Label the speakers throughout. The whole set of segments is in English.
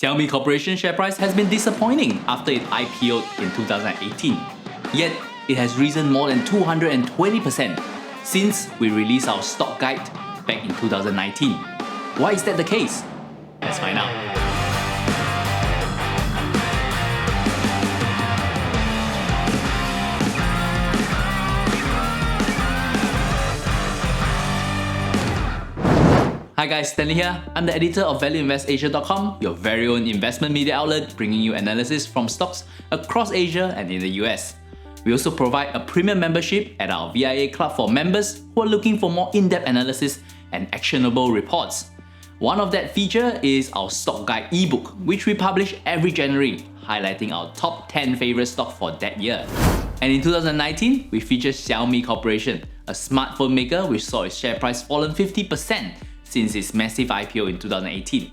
Speaker 1: Xiaomi Corporation share price has been disappointing after it IPO'd in 2018. Yet, it has risen more than 220% since we released our stock guide back in 2019. Why is that the case? Let's find out. Hi guys, Stanley here. I'm the editor of valueinvestasia.com, your very own investment media outlet bringing you analysis from stocks across Asia and in the US. We also provide a premium membership at our VIA club for members who are looking for more in-depth analysis and actionable reports. One of that feature is our stock guide ebook, which we publish every January, highlighting our top 10 favorite stocks for that year. And in 2019, we featured Xiaomi Corporation, a smartphone maker which saw its share price fallen 50% since its massive IPO in 2018.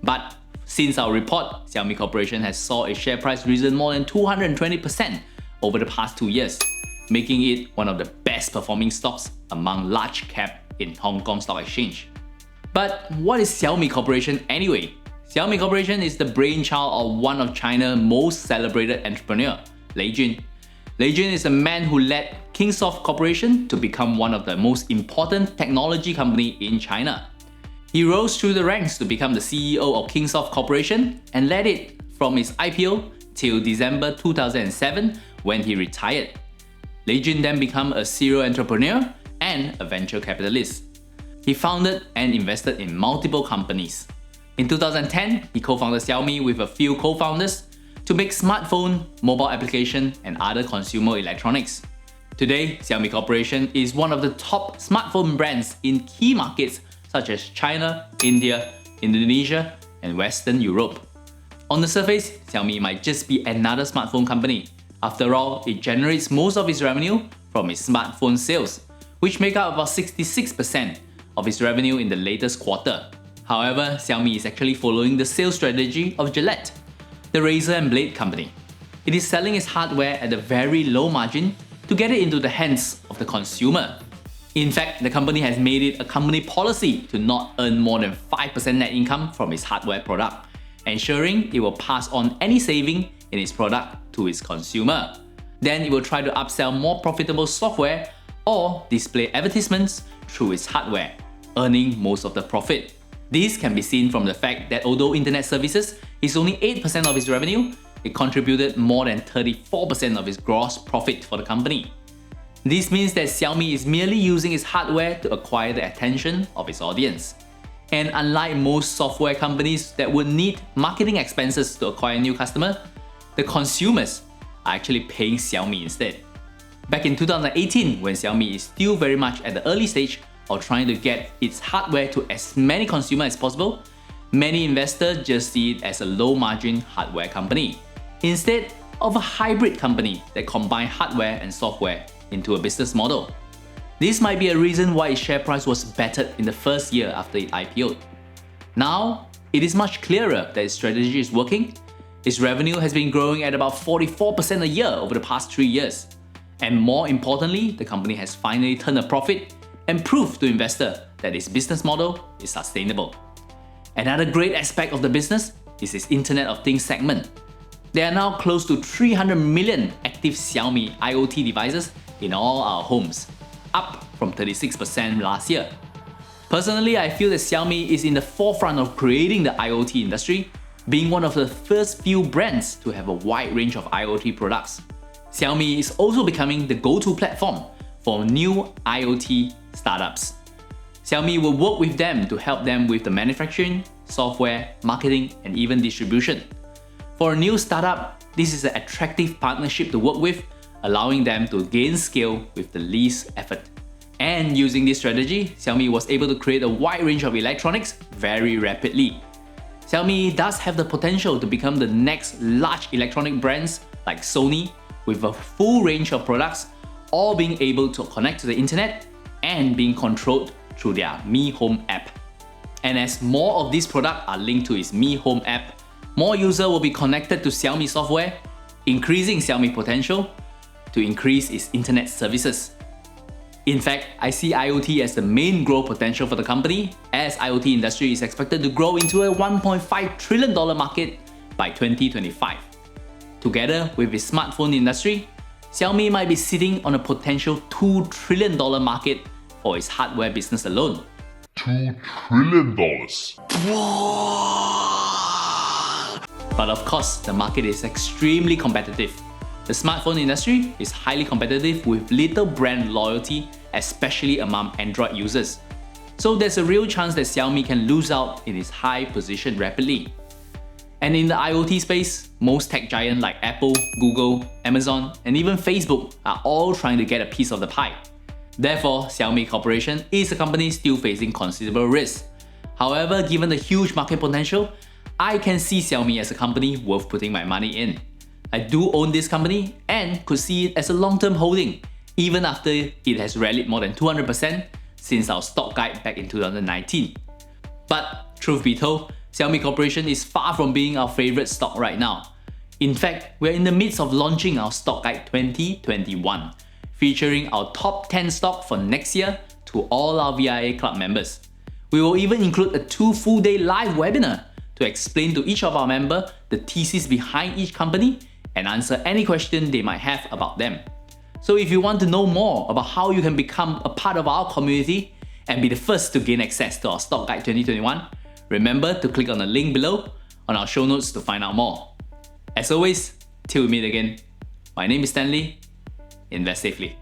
Speaker 1: But since our report, Xiaomi Corporation has saw its share price risen more than 220% over the past 2 years, making it one of the best performing stocks among large cap in Hong Kong Stock Exchange. But what is Xiaomi Corporation anyway? Xiaomi Corporation is the brainchild of one of China's most celebrated entrepreneur, Lei Jun. Lei Jun is the man who led Kingsoft Corporation to become one of the most important technology company in China. He rose through the ranks to become the CEO of Kingsoft Corporation and led it from its IPO till December 2007 when he retired. Lei Jun then became a serial entrepreneur and a venture capitalist. He founded and invested in multiple companies. In 2010, he co-founded Xiaomi with a few co-founders to make smartphone, mobile application, and other consumer electronics. Today, Xiaomi Corporation is one of the top smartphone brands in key markets such as China, India, Indonesia, and Western Europe. On the surface, Xiaomi might just be another smartphone company. After all, it generates most of its revenue from its smartphone sales, which make up about 66% of its revenue in the latest quarter. However, Xiaomi is actually following the sales strategy of Gillette, the razor and blade company. It is selling its hardware at a very low margin to get it into the hands of the consumer. In fact, the company has made it a company policy to not earn more than 5% net income from its hardware product, ensuring it will pass on any saving in its product to its consumer. Then it will try to upsell more profitable software or display advertisements through its hardware, earning most of the profit. This can be seen from the fact that although internet services is only 8% of its revenue, it contributed more than 34% of its gross profit for the company. This means that Xiaomi is merely using its hardware to acquire the attention of its audience. And unlike most software companies that would need marketing expenses to acquire new customers, the consumers are actually paying Xiaomi instead. Back in 2018, when Xiaomi is still very much at the early stage of trying to get its hardware to as many consumers as possible, many investors just see it as a low-margin hardware company, instead of a hybrid company that combines hardware and software into a business model. This might be a reason why its share price was battered in the first year after it IPO'd. Now, it is much clearer that its strategy is working. Its revenue has been growing at about 44% a year over the past 3 years. And more importantly, the company has finally turned a profit and proved to investors that its business model is sustainable. Another great aspect of the business is its Internet of Things segment. There are now close to 300 million active Xiaomi IoT devices in all our homes, up from 36% last year. Personally, I feel that Xiaomi is in the forefront of creating the IoT industry, being one of the first few brands to have a wide range of IoT products. Xiaomi is also becoming the go-to platform for new IoT startups. Xiaomi will work with them to help them with the manufacturing, software, marketing, and even distribution. For a new startup, this is an attractive partnership to work with, allowing them to gain scale with the least effort. And using this strategy, Xiaomi was able to create a wide range of electronics very rapidly. Xiaomi does have the potential to become the next large electronic brands like Sony, with a full range of products, all being able to connect to the internet and being controlled through their Mi Home app. And as more of these products are linked to its Mi Home app, more users will be connected to Xiaomi software, increasing Xiaomi potential to increase its internet services. In fact, I see IoT as the main growth potential for the company, as IoT industry is expected to grow into a $1.5 trillion market by 2025. Together with its smartphone industry, Xiaomi might be sitting on a potential $2 trillion market for its hardware business alone.
Speaker 2: $2 trillion.
Speaker 1: But of course, the market is extremely competitive. The smartphone industry is highly competitive with little brand loyalty, especially among Android users. So there's a real chance that Xiaomi can lose out in its high position rapidly. And in the IoT space, most tech giants like Apple, Google, Amazon, and even Facebook are all trying to get a piece of the pie. Therefore, Xiaomi Corporation is a company still facing considerable risk. However, given the huge market potential, I can see Xiaomi as a company worth putting my money in. I do own this company and could see it as a long-term holding, even after it has rallied more than 200% since our stock guide back in 2019. But truth be told, Xiaomi Corporation is far from being our favorite stock right now. In fact, we're in the midst of launching our stock guide 2021, featuring our top 10 stock for next year to all our VIA Club members. We will even include a 2 full-day live webinar to explain to each of our members the thesis behind each company and answer any question they might have about them. So if you want to know more about how you can become a part of our community and be the first to gain access to our Stock Guide 2021, remember to click on the link below on our show notes to find out more. As always, till we meet again, my name is Stanley. Invest safely.